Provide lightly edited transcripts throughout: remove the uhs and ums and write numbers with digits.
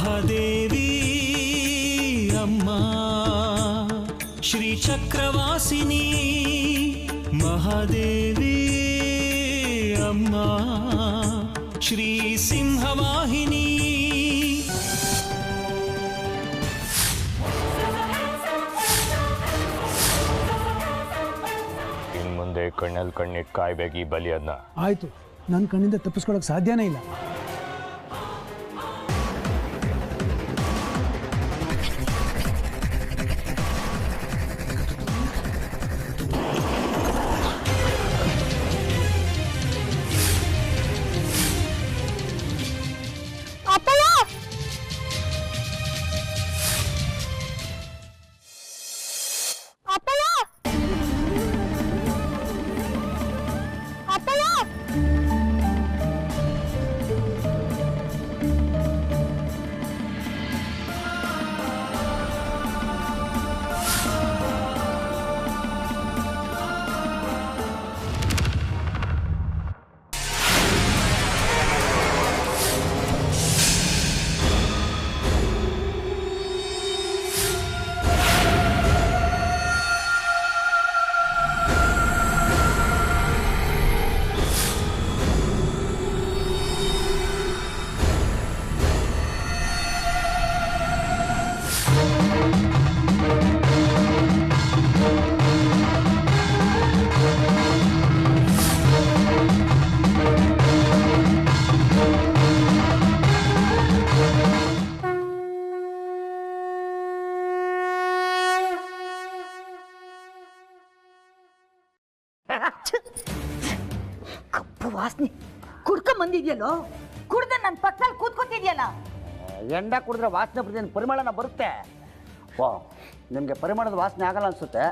ಮಹಾದೇವಿ ಅಮ್ಮ ಶ್ರೀ ಚಕ್ರವಾಸಿನಿ ಮಹಾದೇವಿ ಅಮ್ಮ ಶ್ರೀ ಸಿಂಹವಾಹಿನಿ ಇನ್ನು ಮುಂದೆ ಕಣ್ಣಲ್ಲಿ ಕಣ್ಣಿಟ್ಟು ಕಾಯ್ಬೇಕು ಈ ಬಲಿಯನ್ನ. ಆಯ್ತು, ನನ್ನ ಕಣ್ಣಿಂದ ತಪ್ಪಿಸ್ಕೊಳ್ಳೋಕೆ ಸಾಧ್ಯನೇ ಇಲ್ಲ. ಕಪ್ಪು ವಾಸನೆ ಕುಡ್ಕೊಂಡ್ ಬಂದಿದ್ಯಲ್ಲೋ, ಕುಡ್ದ ನನ್ನ ಪಕ್ಕದಲ್ಲಿ ಕೂತ್ಕೊತಿದ್ಯಲ್ಲ. ಎಂಡ ಕುಡಿದ್ರೆ ವಾಸನೆ ಬರ್ತೀನಿ, ಪರಿಮಳನ ಬರುತ್ತೆ. ಓ, ನಿಮಗೆ ಪರಿಮಳದ ವಾಸನೆ ಆಗಲ್ಲ ಅನ್ಸುತ್ತೆ.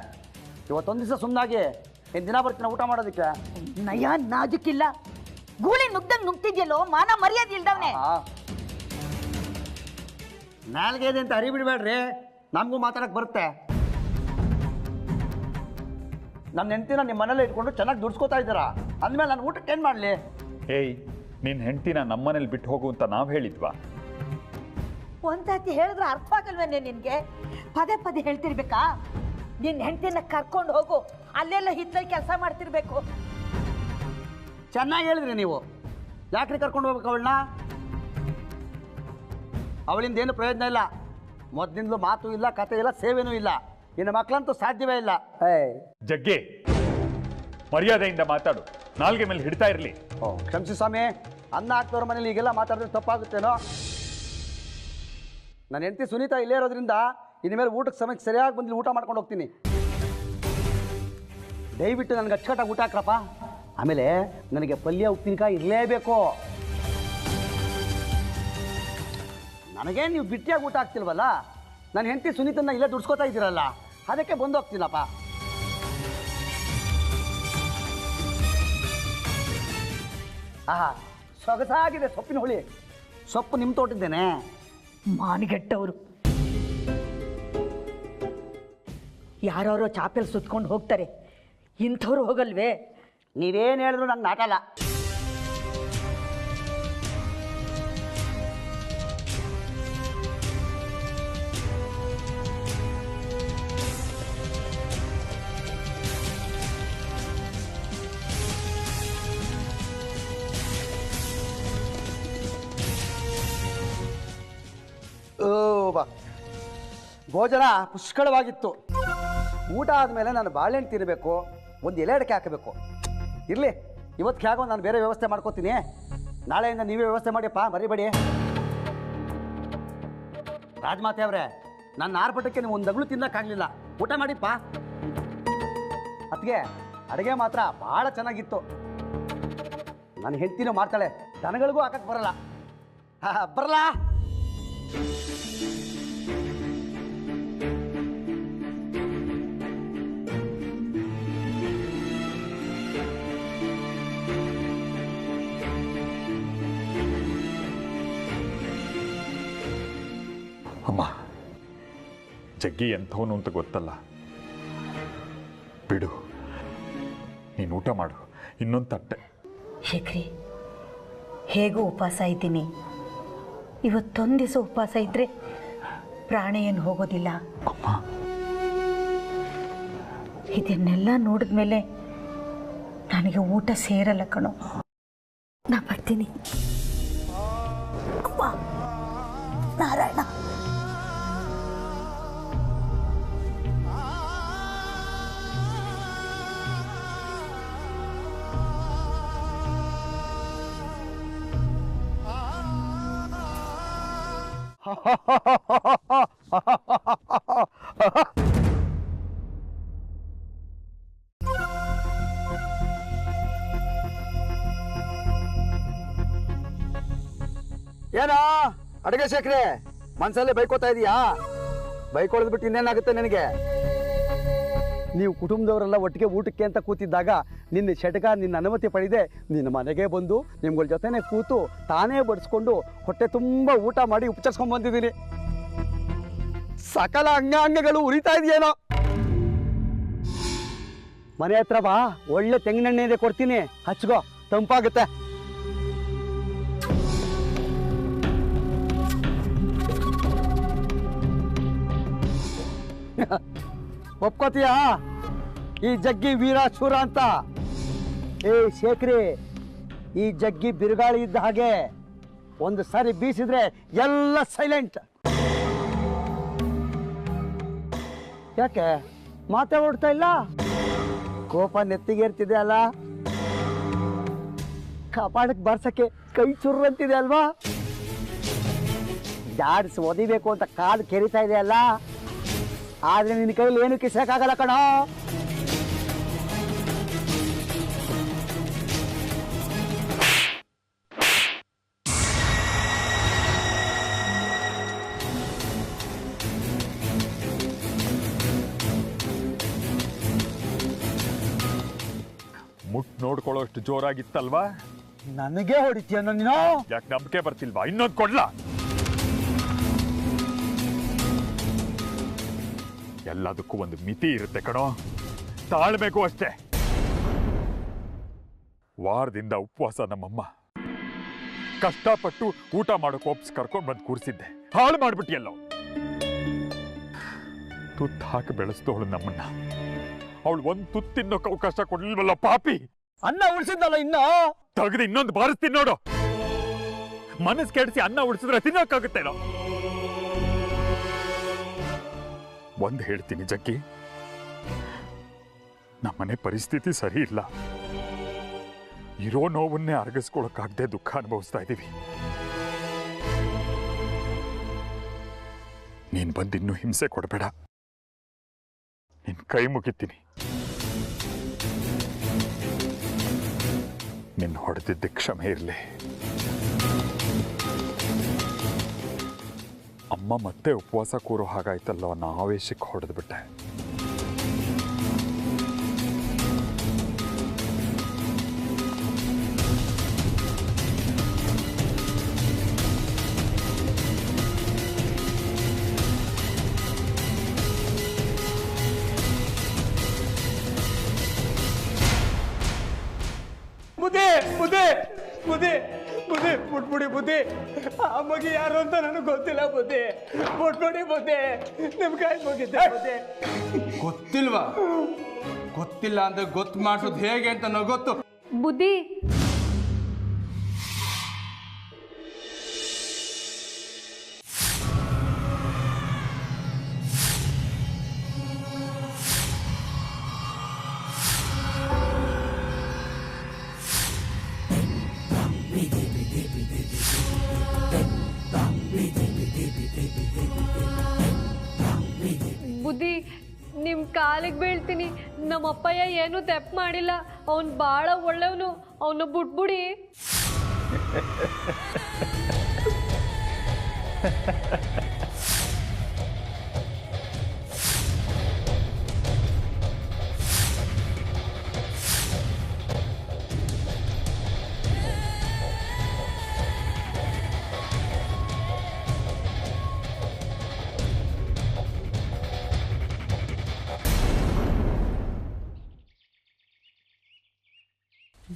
ಇವತ್ತೊಂದು ದಿವಸ ಸುಮ್ಮನಾಗಿ ಇನ್ನು ದಿನ ಬರ್ತೀನಿ ಊಟ ಮಾಡೋದಕ್ಕೆ. ನಯ ನಾಜುಕಿಲ್ಲ, ಗೂಳಿ ನುಗ್ದಂಗೆ ನುಗ್ತಿದ್ಯಲ್ಲೋ, ಮಾನ ಮರ್ಯಾದೆ ಇಲ್ದವನೆ. ನಾಲ್ಗೆ ಇದೆ ಅಂತ ಅರಿಬಿಡ್ಬೇಡ್ರಿ, ನಮಗೂ ಮಾತಾಡಕ್ಕೆ ಬರುತ್ತೆ. ನನ್ನ ಹೆಂಡ್ತಿನ ನಿಮ್ಮ ಮನೇಲಿ ಇಟ್ಕೊಂಡು ಚೆನ್ನಾಗಿ ದುಡ್ಸ್ಕೊತಾ ಇದ್ದೀರಾ, ಅಂದಮೇಲೆ ನಾನು ಊಟಕ್ಕೆ ಏನು ಮಾಡಲಿ? ಏಯ್, ನಿನ್ನ ಹೆಂಡ್ತಿನ ನಮ್ಮನೇಲಿ ಬಿಟ್ಟು ಹೋಗು ಅಂತ ನಾವು ಹೇಳಿದ್ವಾ? ಒಂದ್ಸತಿ ಹೇಳಿದ್ರೆ ಅರ್ಥ ಆಗಲ್ವೇನೆ ನಿನ್ಗೆ? ಪದೇ ಪದೇ ಹೇಳ್ತಿರ್ಬೇಕಾ? ನಿನ್ನ ಹೆಂಡತಿನ ಕರ್ಕೊಂಡು ಹೋಗು, ಅಲ್ಲೆಲ್ಲ ಹಿತ್ತಲ್ಲಿ ಕೆಲಸ ಮಾಡ್ತಿರ್ಬೇಕು. ಚೆನ್ನಾಗಿ ಹೇಳಿದ್ರಿ ನೀವು. ಯಾಕ್ರಿ ಕರ್ಕೊಂಡು ಹೋಗ್ಬೇಕು ಅವಳನ್ನ? ಅವಳಿಂದ ಏನು ಪ್ರಯೋಜನ ಇಲ್ಲ. ಮೊದಲಿಂದಲೂ ಮಾತು ಇಲ್ಲ, ಕತೆ ಇಲ್ಲ, ಸೇವೆನೂ ಇಲ್ಲ. ಇನ್ನು ಮಕ್ಕಳಂತೂ ಸಾಧ್ಯವೇ ಇಲ್ಲ. ಜಗ್ಗಿ, ಮರ್ಯಾದೆಯಿಂದ ಮಾತಾಡು, ನಾಲ್ಗೆ ಮೇಲೆ ಹಿಡ್ತಾ ಇರಲಿ. ಕ್ಷಮಿಸಿ ಸ್ವಾಮಿ, ಅನ್ನ ಹಾಕ್ತವ್ರ ಮನೇಲಿ ಈಗೆಲ್ಲ ಮಾತಾಡಿದ್ರೆ ತಪ್ಪಾಗುತ್ತೇನೋ? ನನ್ನ ಹೆಂಡತಿ ಸುನೀತಾ ಇಲ್ಲೇ ಇರೋದ್ರಿಂದ ಇನ್ಮೇಲೆ ಊಟಕ್ಕೆ ಸಮಯಕ್ಕೆ ಸರಿಯಾಗಿ ಬಂದು ಊಟ ಮಾಡ್ಕೊಂಡು ಹೋಗ್ತೀನಿ. ದಯವಿಟ್ಟು ನನಗೆ ಅಚ್ಚುಕಟ್ಟಾಗಿ ಊಟ ಹಾಕ್ರಪ್ಪ. ಆಮೇಲೆ ನನಗೆ ಪಲ್ಯ ಉಪ್ಪಿನಕಾಯಿ ಇರಲೇಬೇಕು. ನನಗೆ ನೀವು ಬಿಟ್ಟಿಯಾಗಿ ಊಟ ಹಾಕ್ತಿಲ್ವಲ್ಲ, ನನ್ನ ಹೆಂಡತಿ ಸುನೀತನ್ನ ಇಲ್ಲೇ ದುಡ್ಸ್ಕೊತಾ ಇದ್ದೀರಲ್ಲ, ಅದಕ್ಕೆ ಬಂದು ಹೋಗ್ತೀನಪ್ಪ. ಆಹಾ, ಸೊಗಸಾಗಿದೆ ಸೊಪ್ಪಿನ ಹುಳಿ. ಸೊಪ್ಪು ನಿಮ್ಮ ತೋಟಿದ್ದೇನೆ. ಮಾನಗೆಟ್ಟವರು ಯಾರೋ ಚಾಪೆಲ್ ಸುತ್ಕೊಂಡು ಹೋಗ್ತಾರೆ, ಇಂಥವ್ರು ಹೋಗಲ್ವೇ? ನೀವೇನು ಹೇಳಿದ್ರು ನಂಗೆ ನಾಟಲ್ಲ. ಭೋಜನ ಪುಷ್ಕಳವಾಗಿತ್ತು. ಊಟ ಆದಮೇಲೆ ನಾನು ಬಾಳೆಹಣ್ಣು ತಿನ್ನಬೇಕು, ಒಂದು ಎಲೆ ಅಡಿಕೆ ಹಾಕಬೇಕು. ಇರಲಿ, ಇವತ್ತಿಗೆ ಹೇಗೋ ನಾನು ಬೇರೆ ವ್ಯವಸ್ಥೆ ಮಾಡ್ಕೋತೀನಿ. ನಾಳೆಯಿಂದ ನೀವೇ ವ್ಯವಸ್ಥೆ ಮಾಡಿಯಪ್ಪ, ಮರಿಬೇಡಿ. ರಾಜಮಾತೆ ಅವರೇ, ನನ್ನ ಆರ್ಭಟಕ್ಕೆ ನೀವು ಒಂದು ಅಗಳು ತಿನ್ನೋಕ್ಕಾಗಲಿಲ್ಲ. ಊಟ ಮಾಡಿಪ್ಪ. ಅದಕ್ಕೆ ಅಡುಗೆ ಮಾತ್ರ ಭಾಳ ಚೆನ್ನಾಗಿತ್ತು. ನನ್ನ ಹೆಂಡ್ತಿನೂ ಮಾಡ್ತಾಳೆ, ದನಗಳಿಗೂ ಹಾಕಕ್ಕೆ ಬರಲ್ಲ. ಬರಲ್ಲ. ಅಮ್ಮ, ಜಗ್ಗಿ ಎಂಥವನು ಅಂತ ಗೊತ್ತಲ್ಲ, ಬಿಡು. ನೀನು ಊಟ ಮಾಡು, ಇನ್ನೊಂದು ತಟ್ಟೆ. ಶೇಖರಿ, ಹೇಗೂ ಉಪವಾಸ ಇದ್ದೀನಿ, ಇವತ್ತೊಂದು ದಿವಸ ಉಪವಾಸ ಇದ್ದರೆ ಪ್ರಾಣ ಏನು ಹೋಗೋದಿಲ್ಲ. ಇದನ್ನೆಲ್ಲ ನೋಡಿದ್ಮೇಲೆ ನನಗೆ ಊಟ ಸೇರಲ್ಲ ಕಣೋ. ನಾ ಬರ್ತೀನಿ. ಅಮ್ಮ ನಾರಾಯಣ. ಏನೋ ಅಡುಗೆ ಶೇಖರೆ ಮನ್ಸಲ್ಲೇ ಬೈಕೋತಾ ಇದೀಯಾ? ಬೈಕೊಳ್ಳೋದು ಬಿಟ್ಟು ಇನ್ನೇನಾಗುತ್ತೆ ನಿನಗೆ? ನೀವು ಕುಟುಂಬದವರೆಲ್ಲ ಒಟ್ಟಿಗೆ ಊಟಕ್ಕೆ ಅಂತ ಕೂತಿದ್ದಾಗ ನಿನ್ನ ಷಟ್ಕ ನಿನ್ನ ಅನುಮತಿ ಪಡೆದೆ ನಿನ್ನ ಮನೆಗೆ ಬಂದು ನಿಮ್ಗಳ ಜೊತೆನೆ ಕೂತು ತಾನೇ ಬಡಿಸ್ಕೊಂಡು ಹೊಟ್ಟೆ ತುಂಬ ಊಟ ಮಾಡಿ ಉಪಚರಿಸ್ಕೊಂಡು ಬಂದಿದ್ದೀನಿ. ಸಕಲ ಅಂಗಾಂಗಗಳು ಉರಿತಾ ಇದೆಯೇನೋ. ಮನೆ ಹತ್ರ ಬಾ, ಒಳ್ಳೆ ತೆಂಗಿನೆಣ್ಣೆ ಇದೆ ಕೊಡ್ತೀನಿ, ಹಚ್ಕೋ, ತಂಪಾಗುತ್ತೆ. ಒಪ್ಕೋತೀಯಾ ಈ ಜಗ್ಗಿ ವೀರಾಶೂರ ಅಂತ? ಏ ಶೇಖರಿ, ಈ ಜಗ್ಗಿ ಬಿರುಗಾಳಿ ಇದ್ದ ಹಾಗೆ, ಒಂದು ಸಾರಿ ಬೀಸಿದ್ರೆ ಎಲ್ಲ ಸೈಲೆಂಟ್. ಯಾಕೆ ಮಾತೇ ಓಡ್ತಾ ಇಲ್ಲ? ಕೋಪ ನೆತ್ತಿಗೇರ್ತಿದೆ ಅಲ್ಲ? ಕಪಾಳಕ್ಕೆ ಬಾರ್ಸಕ್ಕೆ ಕೈ ಚುರ್ರಂತಿದೆ ಅಲ್ವಾ? ಜಾಡ್ಸ್ ಒದಿಬೇಕು ಅಂತ ಕಾಲು ಕೆರಿತಾ ಇದೆ ಅಲ್ಲ? ಆದ್ರೆ ನಿನ್ನ ಕೈಲಿ ಏನು ಕಿಸಕ್ಕಾಗಲ್ಲ ಕಣೋ. ಮುಟ್ ನೋಡ್ಕೊಳ್ಳೋ ಅಷ್ಟು ಜೋರಾಗಿತ್ತಲ್ವಾ? ನನಗೆ ಹೊಡಿತೀಯ ನೀನು? ಯಾಕೆ ನಂಬಿಕೆ ಬರ್ತಿಲ್ವಾ? ಇನ್ನೊಂದು ಕೊಡ್ಲಾ? ಎಲ್ಲದಕ್ಕೂ ಒಂದು ಮಿತಿ ಇರುತ್ತೆ ಕಣೋ, ತಾಳ್ಮೆಗೂ ಅಷ್ಟೇ. ವಾರದಿಂದ ಉಪವಾಸ ನಮ್ಮಮ್ಮ ಕಷ್ಟಪಟ್ಟು ಊಟ ಮಾಡೋಕೆ ಒಪ್ಸ್ ಕರ್ಕೊಂಡು ಬಂದು ಕೂರಿಸಿದ್ದೆ, ಹಾಳು ಮಾಡ್ಬಿಟ್ಟಿಯಲ್ಲ. ತುತ್ತು ಹಾಕಿ ಬೆಳೆಸ್ದವಳು ನಮ್ಮನ್ನ, ಅವಳು ಒಂದು ತುತ್ತು ತಿನ್ನೋಕೆ ಅವಕಾಶ ಕೊಡ್ಲಿಲ್ವಲ್ಲ ಪಾಪಿ. ಅನ್ನ ಉಳಿಸಿದ್ನಲ್ಲ ಇನ್ನು ತೆಗೆದು ಇನ್ನೊಂದು ಬಾರಿಸ್ತೀನಿ ನೋಡು. ಮನಸ್ಸು ಕೆಡಿಸಿ ಅನ್ನ ಉಳಿಸಿದ್ರೆ ತಿನ್ನೋಕ್ಕಾಗುತ್ತೇನೋ? ಒಂದು ಹೇಳ್ತೀನಿ ಜಗ್ಗಿ, ನಮ್ಮನೆ ಪರಿಸ್ಥಿತಿ ಸರಿ ಇಲ್ಲ. ಇರೋ ನೋವನ್ನೇ ಅರಗಿಸ್ಕೊಳಕ್ಕಾಗದೆ ದುಃಖ ಅನುಭವಿಸ್ತಾ ಇದ್ದೀವಿ. ನೀನ್ ಬಂದಿನ್ನೂ ಹಿಂಸೆ ಕೊಡಬೇಡ, ನಿನ್ ಕೈ ಮುಗಿತೀನಿ. ನಿನ್ನ ಹೊಡೆದಿದ್ದ ಕ್ಷಮೆ ಇರಲಿ. ಅಮ್ಮ ಮತ್ತೆ ಉಪವಾಸ ಕೂರೋ ಹಾಗಾಯ್ತಲ್ಲೋ ಅನ್ನೋ ಆವೇಶಕ್ಕೆ ಹೊಡೆದು ಬಿಟ್ಟೆ. ಬುದ್ಧಿ ಬುದ್ಧಿ ಬುದ್ಧಿ ಬುದ್ಧಿ ಬಿಟ್ಬಿಡಿ ಬುದ್ಧಿ. ಆ ಮಗಿ ಯಾರು ಅಂತ ನನಗೆ ಗೊತ್ತಿಲ್ಲ ಬುದ್ಧಿ. ಬಿಟ್ಬಿಡಿ ಬುದ್ಧಿ, ನಿಮ್ ಕೈ ಮುಗಿದ್ದೆ ಬುದ್ಧಿ. ಗೊತ್ತಿಲ್ವಾ? ಗೊತ್ತಿಲ್ಲ ಅಂದ್ರೆ ಗೊತ್ತು ಮಾಡಿಸೋದು ಹೇಗೆ ಅಂತ ನನಗೆ ಗೊತ್ತು. ಬುದ್ಧಿ, ಬುದ್ಧಿ ನಿಮ್ ಕಾಲಿಗೆ ಬೀಳ್ತೀನಿ. ನಮ್ಮ ಅಪ್ಪಯ್ಯ ಏನು ತೆಪ್ಪು ಮಾಡಿಲ್ಲ, ಅವನು ಭಾಳ ಒಳ್ಳೆಯವನು, ಅವನು ಬಿಟ್ಬಿಡಿ.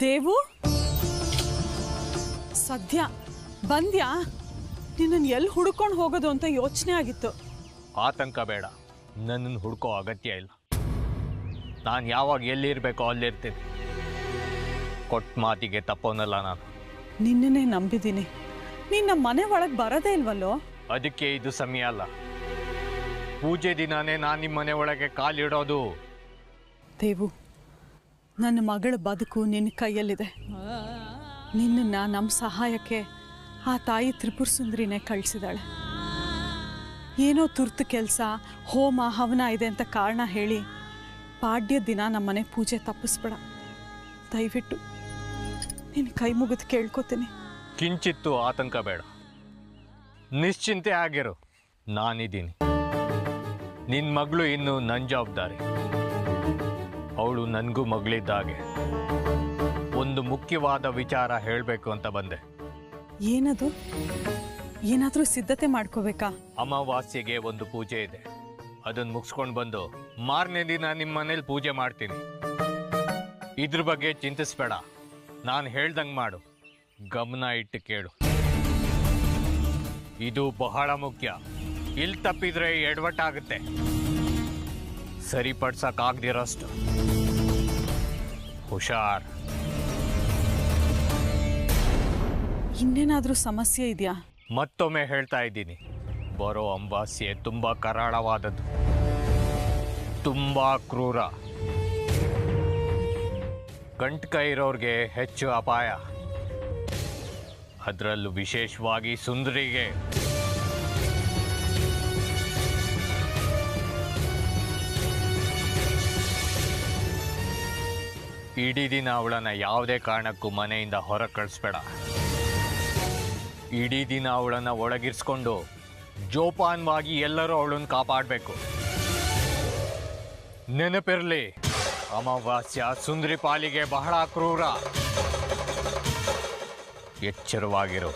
ದೇವು, ಸದ್ಯ ಬಂದ್ಯಾ? ನಿನ್ನನ್ನು ಎಲ್ಲಿ ಹುಡ್ಕೊಂಡು ಹೋಗೋದು ಅಂತ ಯೋಚನೆ ಆಗಿತ್ತು. ಆತಂಕ ಬೇಡ, ನನ್ನನ್ನು ಹುಡ್ಕೋ ಅಗತ್ಯ ಇಲ್ಲ. ನಾನು ಯಾವಾಗ ಎಲ್ಲಿರಬೇಕೋ ಅಲ್ಲಿರ್ತೀನಿ. ಕೊಟ್ಟ ಮಾತಿಗೆ ತಪ್ಪೋನಲ್ಲ ನಾನು. ನಿನ್ನನ್ನೇ ನಂಬಿದ್ದೀನಿ. ನೀನು ನಮ್ಮ ಮನೆ ಒಳಗೆ ಬರೋದೇ ಇಲ್ವಲ್ಲೋ? ಅದಕ್ಕೆ ಇದು ಸಮಯ ಅಲ್ಲ. ಪೂಜೆ ದಿನಾನೇ ನಾನು ನಿಮ್ಮ ಮನೆ ಒಳಗೆ ಕಾಲಿಡೋದು. ದೇವು, ನನ್ನ ಮಗಳ ಬದುಕು ನಿನ್ನ ಕೈಯಲ್ಲಿದೆ. ನಿನ್ನನ್ನು ನಮ್ಮ ಸಹಾಯಕ್ಕೆ ಆ ತಾಯಿ ತ್ರಿಪುರ ಸುಂದರಿನೇ ಕಳಿಸಿದಾಳೆ. ಏನೋ ತುರ್ತು ಕೆಲಸ, ಹೋಮ ಹವನ ಇದೆ ಅಂತ ಕಾರಣ ಹೇಳಿ ಪಾಡ್ಯ ದಿನ ನಮ್ಮನೆ ಪೂಜೆ ತಪ್ಪಿಸ್ಬೇಡ. ದಯವಿಟ್ಟು ನಿನ್ನ ಕೈ ಮುಗಿದು ಕೇಳ್ಕೊತೀನಿ. ಕಿಂಚಿತ್ತು ಆತಂಕ ಬೇಡ, ನಿಶ್ಚಿಂತೆ ಆಗಿರು. ನಾನಿದ್ದೀನಿ. ನಿನ್ನ ಮಗಳು ಇನ್ನು ನನ್ನ ಜವಾಬ್ದಾರಿ. ಅವಳು ನನಗೂ ಮಗಳಿದ್ದಾಗೆ. ಒಂದು ಮುಖ್ಯವಾದ ವಿಚಾರ ಹೇಳಬೇಕು ಅಂತ ಬಂದೆ. ಏನದು? ಏನಾದರೂ ಸಿದ್ಧತೆ ಮಾಡ್ಕೋಬೇಕಾ? ಅಮಾವಾಸ್ಯೆಗೆ ಒಂದು ಪೂಜೆ ಇದೆ. ಅದನ್ನು ಮುಗಿಸ್ಕೊಂಡು ಬಂದು ಮಾರನೇ ದಿನ ನಿಮ್ಮ ಮನೇಲಿ ಪೂಜೆ ಮಾಡ್ತೀನಿ. ಇದ್ರ ಬಗ್ಗೆ ಚಿಂತಿಸ್ಬೇಡ. ನಾನು ಹೇಳ್ದಂಗೆ ಮಾಡು. ಗಮನ ಇಟ್ಟು ಕೇಳು. ಇದು ಬಹಳ ಮುಖ್ಯ. ಇಲ್ಲಿ ತಪ್ಪಿದ್ರೆ ಎಡವಟ್ಟಾಗುತ್ತೆ. ಸರಿಪಡ್ಸಕ್ಕಾಗ್ದಿರೋಷ್ಟು ಹುಷಾರ್. ಇನ್ನೇನಾದರೂ ಸಮಸ್ಯೆ ಇದೆಯಾ? ಮತ್ತೊಮ್ಮೆ ಹೇಳ್ತಾ ಇದ್ದೀನಿ, ಬರೋ ಅಮಾವಾಸ್ಯೆ ತುಂಬ ಕರಾಳವಾದದ್ದು, ತುಂಬ ಕ್ರೂರ. ಕಂಟಕ ಇರೋರಿಗೆ ಹೆಚ್ಚು ಅಪಾಯ. ಅದರಲ್ಲೂ ವಿಶೇಷವಾಗಿ ಸುಂದರಿಗೆ. ಇಡೀ ದಿನ ಅವಳನ್ನು ಯಾವುದೇ ಕಾರಣಕ್ಕೂ ಮನೆಯಿಂದ ಹೊರಗೆ ಕಳಿಸ್ಬೇಡ. ಇಡೀ ದಿನ ಅವಳನ್ನು ಒಳಗಿರಿಸ್ಕೊಂಡು ಜೋಪಾನವಾಗಿ ಎಲ್ಲರೂ ಅವಳನ್ನು ಕಾಪಾಡಬೇಕು. ನೆನಪಿರಲಿ, ಅಮಾವಾಸ್ಯ ಸುಂದರಿ ಪಾಲಿಗೆ ಬಹಳ ಕ್ರೂರ. ಎಚ್ಚರವಾಗಿರು.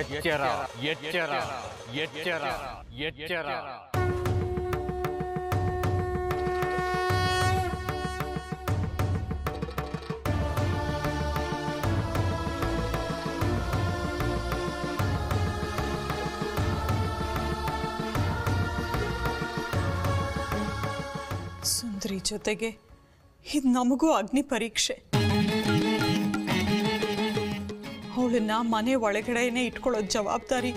ಎಚ್ಚರ, ಎಚ್ಚರ, ಎಚ್ಚರ, ಎಚ್ಚರ. ಸುಂದರಿ ಜೊತೆಗೆ ಇದು ನಮಗೂ ಅಗ್ನಿ ಪರೀಕ್ಷೆ. ಅವಳನ್ನ ಮನೆ ಒಳಗಡೆನೆ ಇಟ್ಕೊಳ್ಳೋ ಜವಾಬ್ದಾರಿ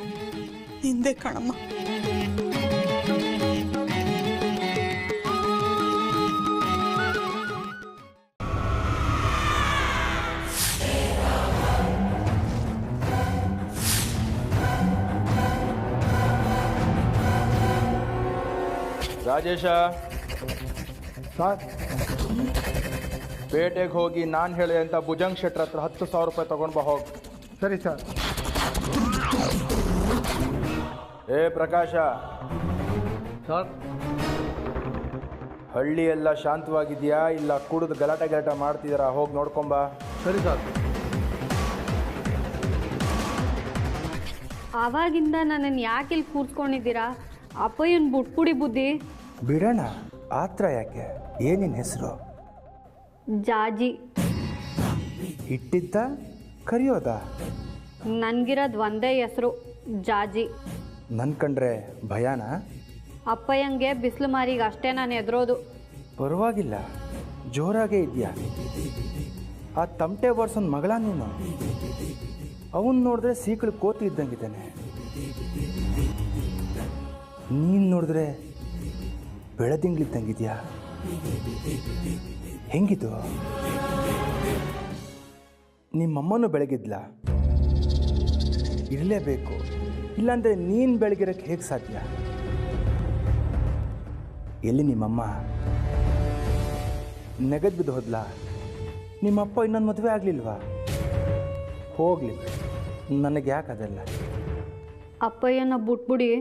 ನಿಂದೆ ಕಣಮ್ಮ. ರಾಜೇಶ, ಪೇಟೆಗೆ ಹೋಗಿ ನಾನು ಹೇಳಿದೆ ಅಂತ ಭುಜಂಗ್ ಶೆಟ್ರ್ ಹತ್ರ 10,000 ರೂಪಾಯಿ ತಗೊಂಡು ಬಾ. ಹೋಗಿ. ಸರಿ ಸರ್. ಏ ಪ್ರಕಾಶ, ಸರ್, ಹಳ್ಳಿ ಎಲ್ಲ ಶಾಂತವಾಗಿದೆಯಾ ಇಲ್ಲ ಕುಡಿದು ಗಲಾಟೆ ಮಾಡ್ತಿದ್ದೀರಾ? ಹೋಗಿ ನೋಡ್ಕೊಂಬ. ಸರಿ ಸರ್. ಆವಾಗಿಂದ ನನ್ನನ್ನು ಯಾಕೆ ಇಲ್ಲಿ ಕೂರ್ಸ್ಕೊಂಡಿದ್ದೀರಾ? ಅಪ್ಪಯ್ಯನ ಬುಟ್ಪುಡಿ ಬುದ್ಧಿ. ಬಿಡೋಣ, ಆತ್ರ ಯಾಕೆ? ಏನಿನ ಹೆಸರು? ಜಾಜಿ. ಇಟ್ಟಿದ್ದ ಕರೆಯೋದ? ನನಗಿರೋದು ಒಂದೇ ಹೆಸರು, ಜಾಜಿ. ನನ್ನ ಕಂಡ್ರೆ ಭಯಾನ? ಅಪ್ಪಯ್ಯಂಗೆ ಬಿಸಿಲು ಮಾರಿಗೆ ಅಷ್ಟೇ ನಾನು ಎದುರೋದು. ಪರವಾಗಿಲ್ಲ, ಜೋರಾಗೇ ಇದೆಯಾ? ಆ ತಮಟೆ ಬರ್ಸೋನ್ ಮಗಳ ನೀನು. ಅವನು ನೋಡಿದ್ರೆ ಸೀಕಳು ಕೋತಿ ಇದ್ದಂಗಿದ್ದಾನೆ. ನೀನು ನೋಡಿದ್ರೆ ಬೆಳದಿಂಗ್ಳಿದ್ದಂಗಿದ್ಯಾ. ಹೆಂಗಿದು? ನಿಮ್ಮಮ್ಮನೂ ಬೆಳಗಿದ್ಲ? ಇರಲೇಬೇಕು, ಇಲ್ಲಾಂದರೆ ನೀನು ಬೆಳಗಿರೋಕ್ಕೆ ಹೇಗೆ ಸಾಧ್ಯ? ಎಲ್ಲಿ ನಿಮ್ಮಮ್ಮ? ನೆಗದ್ ಬಿದ್ದು ಹೋದ್ಲಾ? ನಿಮ್ಮಪ್ಪ ಇನ್ನೊಂದು ಮದುವೆ ಆಗಲಿಲ್ವಾ? ಹೋಗಲಿ, ನನಗೆ ಯಾಕೆ ಅದೆಲ್ಲ? ಅಪ್ಪಯ್ಯನ ಬುಟ್ಬುಡಿ.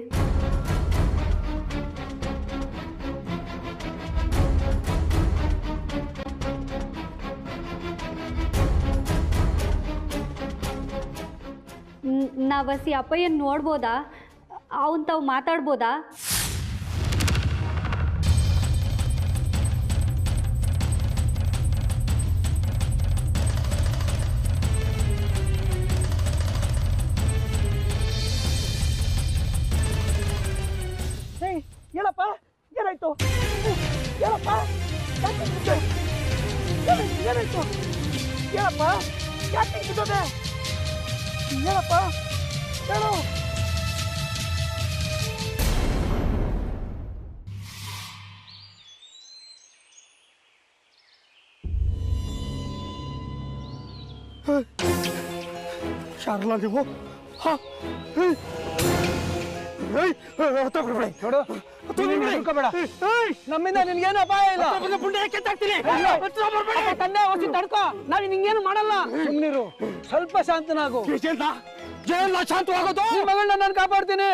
ನಾವಸಿ ಅಪ್ಪಯ್ಯನ ನೋಡ್ಬೋದಾ? ಅವನ್ ತಾವು ಮಾತಾಡ್ಬೋದಾ? ಏನಪ್ಪ ಯಾಕೆ ಕಿತ್ತೋದೆ ಏನಪ್ಪ ಹೇಳು ಶಾರಲಾ ನೀವು ನಮ್ಮಿಂದ ನಿನ್ಗೇನು ಅಪಾಯ ಇಲ್ಲ ತಂದೆ ಹೊಸಿ ತಡ್ಕೋ ನಾವು ನಿಂಗೇನು ಮಾಡಲ್ಲ ಸುಮ್ಮನಿರು ಸ್ವಲ್ಪ ಶಾಂತನಾಗು ಶಾಂತವಾಗೋದು ಮಗಳನ್ನ ನಾನು ಕಾಪಾಡ್ತೀನಿ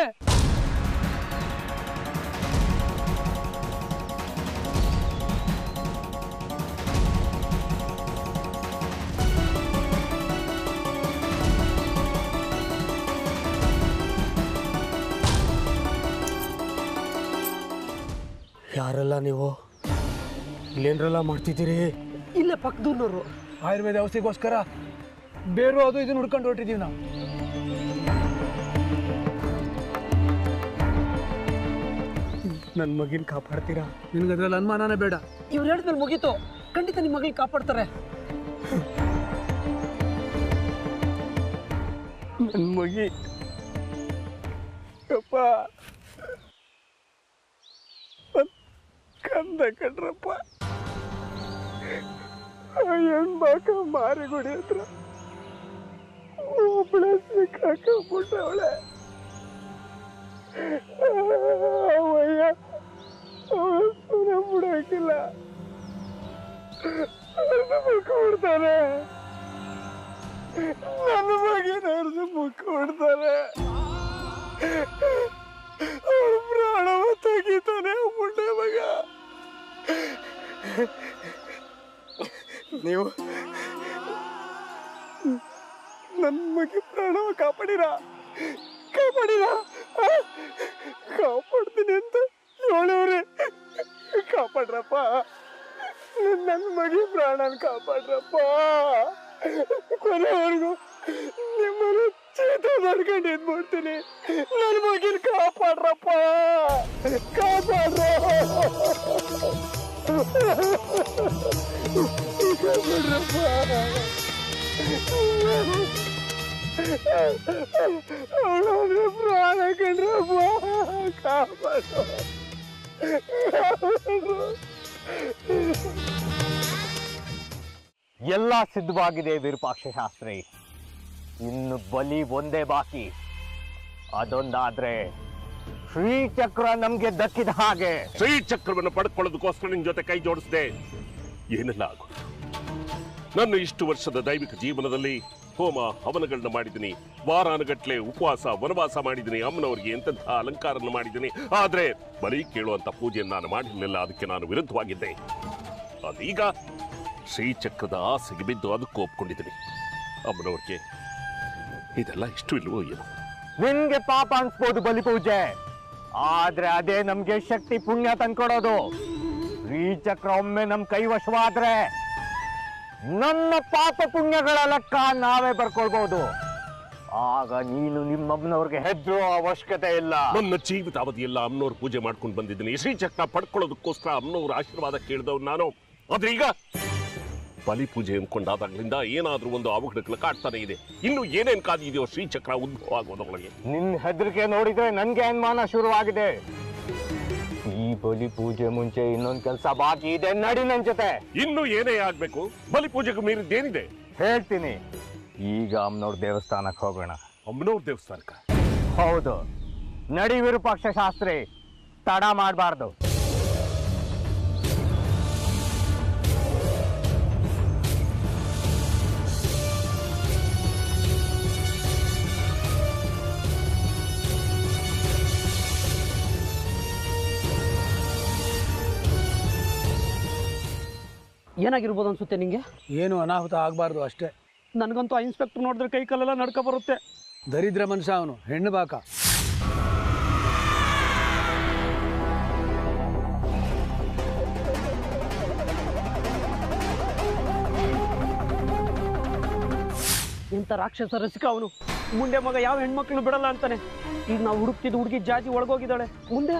ಯಾರೆಲ್ಲ ನೀವು ಇಲ್ಲೇನ್ರೆಲ್ಲ ಮಾಡ್ತಿದ್ದೀರಿ? ಇಲ್ಲೇ ಪಕ್ಕದೂರ್ನವರು ಆಯುರ್ವೇದ ಔಷಧಿಗೋಸ್ಕರ ಬೇರು ಅದು ಇದನ್ನ ಹುಡ್ಕೊಂಡು ಹೊರಟಿದ್ದೀವಿ ನಾವು. ನನ್ನ ಮಗಿನ ಕಾಪಾಡ್ತೀರಾ? ನಿನ್ಗೆ ಅದ್ರಲ್ಲಿ ಅನುಮಾನನೇ ಬೇಡ. ಇವ್ರು ಹೇಳಿದ್ಮೇಲೆ ಮುಗೀತು. ಖಂಡಿತ ನಿಮ್ಮ ಮಗಳಿಗೆ ಕಾಪಾಡ್ತಾರೆ. ನನ್ನ ಮಗಿ ಅಪ್ಪ ಕಂದ ಕಣ್ರಪ್ಪ ಹೆಣ್ಮಕ ಮಾರಿಗುಡಿ ಹತ್ರ ಒಬ್ಬಳೆ ಸಿಕ್ಕಾಕೊಂಡ್ಬಿಟ್ಟವಳೆ. ಅವಯ್ಯ ಸುಮ್ಮನೆ ಬಿಡೋಕಿಲ್ಲ, ಬಿಡ್ತಾರೆ. ನನ್ನ ಮಗಿನ ಅರ್ಧ ಮುಖ ಹೊಡ್ತಾರೆ. ಅವ್ರ ಪ್ರಾಣವ ತೆಗಿತಾನೆ ಮುಂಡೆ ಮಗ. ನೀವು ನನ್ನ ಮಗಿ ಪ್ರಾಣವ ಕಾಪಾಡಿರ ಕಾಪಾಡ್ತೀನಿ ಅಂತ ಹೇಳವ್ರೆ. ಕಾಪಾಡ್ರಪ್ಪ, ನನ್ನ ಮಗಿ ಪ್ರಾಣನ ಕಾಪಾಡ್ರಪ್ಪ. ಕೊನೆವರೆಗೂ ನಿಮ್ಮನ್ನು ಚೇತ ನಡ್ಕೊಂಡು ಇದ್ಬಿಡ್ತೀನಿ. ನನ್ನ ಮಗಿನ ಕಾಪಾಡ್ರಪ್ಪ, ಅವಳವ್ರೆ ಪ್ರಾಣ ಕಂಡ್ರಪ್ಪ, ಕಾಪಾಡು. ಎಲ್ಲ ಸಿದ್ಧವಾಗಿದೆ ವಿರೂಪಾಕ್ಷ ಶಾಸ್ತ್ರಿ. ಇನ್ನು ಬಲಿ ಒಂದೇ ಬಾಕಿ. ಅದೊಂದಾದ್ರೆ ಶ್ರೀಚಕ್ರ ನಮ್ಗೆ ದಕ್ಕಿದ ಹಾಗೆ. ಶ್ರೀಚಕ್ರವನ್ನು ಪಡ್ಕೊಳ್ಳೋದಕ್ಕೋಸ್ಕರ ನಿನ್ ಜೊತೆ ಕೈ ಜೋಡಿಸಿದೆ. ಏನೆಲ್ಲ ಆಗೋದು? ನನ್ನ ಇಷ್ಟು ವರ್ಷದ ದೈವಿಕ ಜೀವನದಲ್ಲಿ ಹೋಮ ಹವನಗಳನ್ನ ಮಾಡಿದ್ದೀನಿ, ವಾರಾನುಗಟ್ಲೆ ಉಪವಾಸ ವನವಾಸ ಮಾಡಿದ್ದೀನಿ, ಅಮ್ಮನವರಿಗೆ ಎಂತೆಂಥ ಅಲಂಕಾರನ ಮಾಡಿದ್ದೀನಿ. ಆದ್ರೆ ಬಲಿ ಕೇಳುವಂತ ಪೂಜೆಯನ್ನು ನಾನು ಮಾಡಿರಲಿಲ್ಲ. ಅದಕ್ಕೆ ನಾನು ವಿರುದ್ಧವಾಗಿದ್ದೆ. ಅದೀಗ ಶ್ರೀಚಕ್ರದ ಆಸೆಗೆ ಬಿದ್ದು ಅದಕ್ಕೂ ಒಪ್ಕೊಂಡಿದ್ದೀನಿ. ಅಮ್ಮನವ್ರಿಗೆ ಇದೆಲ್ಲ ಇಷ್ಟು ಇಲ್ವೋ ಏನು? ನಿನ್ಗೆ ಪಾಪ ಅನ್ಸ್ಬೋದು ಬಲಿ ಪೂಜೆ, ಆದ್ರೆ ಅದೇ ನಮ್ಗೆ ಶಕ್ತಿ ಪುಣ್ಯ ತಂದ್ಕೊಡೋದು. ಶ್ರೀಚಕ್ರ ಒಮ್ಮೆ ನಮ್ ಕೈವಶವಾದ್ರೆ ನನ್ನ ಪಾಪ ಪುಣ್ಯಗಳ ಲೆಕ್ಕ ನಾವೇ ಬರ್ಕೊಳ್ಬಹುದು. ಆಗ ನೀನು ನಿಮ್ಮಮ್ಮನವ್ರಿಗೆ ಹೆದ್ರು ಅವಶ್ಯಕತೆ ಇಲ್ಲ. ನನ್ನ ಜೀವಿತ ಅವಧಿಯೆಲ್ಲ ಅಮ್ಮನವ್ರ ಪೂಜೆ ಮಾಡ್ಕೊಂಡು ಬಂದಿದ್ದೀನಿ. ಶ್ರೀಚಕ್ರ ಪಡ್ಕೊಳ್ಳೋದಕ್ಕೋಸ್ಕರ ಅಮ್ಮನವ್ರ ಆಶೀರ್ವಾದ ಕೇಳಿದವ್ ನಾನು. ಆದ್ರೆ ಈಗ ಬಲಿ ಪೂಜೆ ಅಂದ್ಕೊಂಡಾದಾಗ್ಲಿಂದ ಏನಾದ್ರೂ ಒಂದು ಅವಘಡಗಳು ಕಾಡ್ತಾನೆ ಇದೆ. ಇನ್ನು ಏನೇನ್ ಕಾದಿದೆಯೋ ಶ್ರೀಚಕ್ರ ಉದ್ಭವ ಆಗೋದೊಳಗೆ. ನಿನ್ ಹೆದರಿಕೆ ನೋಡಿದ್ರೆ ನನ್ಗೆ ಅನುಮಾನ ಶುರುವಾಗಿದೆ. ಈ ಬಲಿ ಪೂಜೆ ಮುಂಚೆ ಇನ್ನೊಂದ್ ಕೆಲಸ ಬಾಕಿ ಇದೆ. ನಡಿ ನನ್ ಜೊತೆ. ಇನ್ನು ಏನೇ ಆಗ್ಬೇಕು? ಬಲಿ ಪೂಜೆಗೆ ಮೀರಿದ್ದೇನಿದೆ ಹೇಳ್ತೀನಿ. ಈಗ ಅಮ್ಮನವ್ರ ದೇವಸ್ಥಾನಕ್ಕೆ ಹೋಗೋಣ. ಅಮ್ಮನವ್ರ ದೇವಸ್ಥಾನಕ್ಕ? ಹೌದು, ನಡಿ ವಿರೂಪಾಕ್ಷ ಶಾಸ್ತ್ರಿ, ತಡ ಮಾಡಬಾರ್ದು. ಏನಾಗಿರ್ಬೋದು ಅನ್ಸುತ್ತೆ ನಿಂಗೆ? ಏನು ಅನಾಹುತ ಆಗಬಾರ್ದು ಅಷ್ಟೇ. ನನಗಂತೂ ಆ ಇನ್ಸ್ಪೆಕ್ಟರ್ ನೋಡಿದ್ರೆ ಕೈ ಕಾಲೆಲ್ಲ ನಡ್ಕ ಬರುತ್ತೆ. ದರಿದ್ರ ಮನುಷ್ಯ ಅವನು, ಹೆಣ್ಣು ಬಾಕ. ಎಂತ ರಾಕ್ಷಸ ರಸಿಕ ಅವನು. ಮುಂದೆ ಮಗ ಯಾವ ಹೆಣ್ಮಕ್ಳನ್ನು ಬಿಡಲ್ಲ ಅಂತಾನೆ. ಈಗ ನಾವು ಹುಡುಕ್ತಿದ್ದು ಹುಡುಗಿ ಜಾತಿ ಒಳಗೋಗಿದ್ದಾಳೆ. ಮುಂದೆ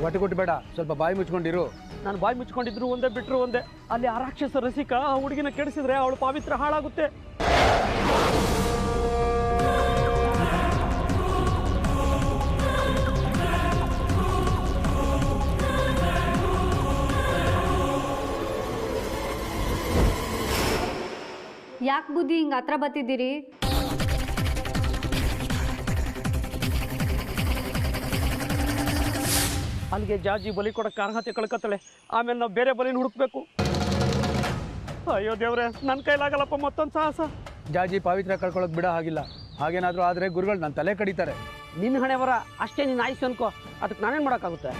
ಒಟ್ಟು ಕೊಟ್ಟು ಬೇಡ, ಸ್ವಲ್ಪ ಬಾಯಿ ಮುಚ್ಕೊಂಡಿರು. ನಾನು ಬಾಯಿ ಮುಚ್ಕೊಂಡಿದ್ರು ಒಂದೇ ಬಿಟ್ಟರು ಒಂದೇ. ಅಲ್ಲಿ ಆ ರಾಕ್ಷಸ ರಸಿಕಾ ಆ ಹುಡುಗಿನ ಕೆಡಿಸಿದ್ರೆ ಅವಳು ಪಾವಿತ್ರ ಹಾಳಾಗುತ್ತೆ. ಯಾಕೆ ಬುದ್ಧಿ ಹಿಂಗೆ ಹತ್ರ ಬತ್ತಿದ್ದೀರಿ? ಅಲ್ಲಿಗೆ ಜಾಜಿ ಬಲಿ ಕೊಡಕ್ಕೆ ಅರ್ಹತೆ ಕಳ್ಕೊತಾಳೆ. ಆಮೇಲೆ ನಾವು ಬೇರೆ ಬಲಿನ ಹುಡುಕ್ಬೇಕು. ಅಯ್ಯೋ ದೇವ್ರೆ, ನನ್ನ ಕೈಲಾಗಲ್ಲಪ್ಪ ಮತ್ತೊಂದು ಸಾಹಸ. ಜಾಜಿ ಪಾವಿತ್ರ ಕಳ್ಕೊಳ್ಳೋಕೆ ಬಿಡೋ ಹಾಗಿಲ್ಲ. ಹಾಗೇನಾದರೂ ಆದರೆ ಗುರುಗಳು ನನ್ನ ತಲೆ ಕಡಿತಾರೆ. ನಿನ್ನ ಹಣೆ ಬರ ಅಷ್ಟೇ, ನೀನು ಆಯ್ಸು ಅನ್ಕೋ. ಅದಕ್ಕೆ ನಾನೇನು ಮಾಡೋಕ್ಕಾಗುತ್ತೆ?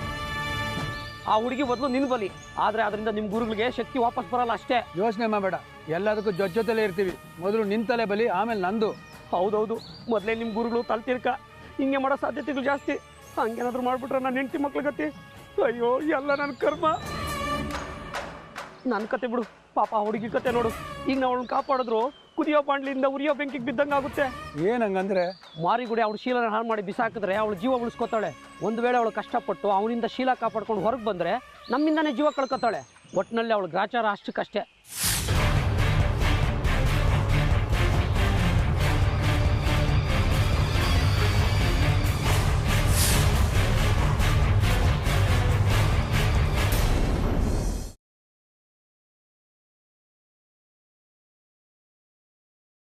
ಆ ಹುಡುಗಿ ಬದಲು ನಿನ್ನ ಬಲಿ. ಆದರೆ ಅದರಿಂದ ನಿಮ್ಮ ಗುರುಗಳಿಗೆ ಶಕ್ತಿ ವಾಪಸ್ ಬರಲ್ಲ ಅಷ್ಟೇ. ಯೋಚನೆ ಮಾಡಬೇಡ, ಎಲ್ಲದಕ್ಕೂ ಜೊತೆಲೇ ಇರ್ತೀವಿ. ಮೊದಲು ನಿನ್ನ ತಲೆ ಬಲಿ, ಆಮೇಲೆ ನಂದು. ಹೌದೌದು, ಮೊದಲೇ ನಿಮ್ಮ ಗುರುಗಳು ತಲ್ತಿರ್ಕ. ಹಿಂಗೆ ಮಾಡೋ ಸಾಧ್ಯತೆಗಳು ಜಾಸ್ತಿ. ಹಂಗೇನಾದ್ರು ಮಾಡ್ಬಿಟ್ರೆ ನನ್ನ ಹೆಂಡತಿ ಮಕ್ಳ ಗತಿ. ಅಯ್ಯೋ, ಎಲ್ಲ ನನ್ನ ಕರ್ಮ. ನನ್ನ ಕತೆ ಬಿಡು, ಪಾಪ ಆ ಹುಡುಗಿ ಕತೆ ನೋಡು. ಈಗ ನಾವು ಅವಳನ್ನ ಕಾಪಾಡಿದ್ರು ಕುದಿಯೋ ಬಾಂಡ್ಲಿಂದ ಉರಿಯೋ ಬೆಂಕಿಗೆ ಬಿದ್ದಂಗೆ ಆಗುತ್ತೆ. ಏನಂಗಂದ್ರೆ ಮಾರಿಗುಡಿ ಅವಳು ಶೀಲನ ಹಾಳು ಮಾಡಿ ಬಿಸಾಕಿದ್ರೆ ಅವಳು ಜೀವ ಉಳಿಸ್ಕೊತಾಳೆ. ಒಂದು ವೇಳೆ ಅವಳು ಕಷ್ಟಪಟ್ಟು ಅವನಿಂದ ಶೀಲ ಕಾಪಾಡ್ಕೊಂಡು ಹೊರಗೆ ಬಂದರೆ ನಮ್ಮಿಂದನೇ ಜೀವ ಕಳ್ಕೊತಾಳೆ. ಒಟ್ಟಿನಲ್ಲಿ ಅವಳು ಗ್ರಾಚಾರ ಅಷ್ಟಕ್ಕಷ್ಟೇ.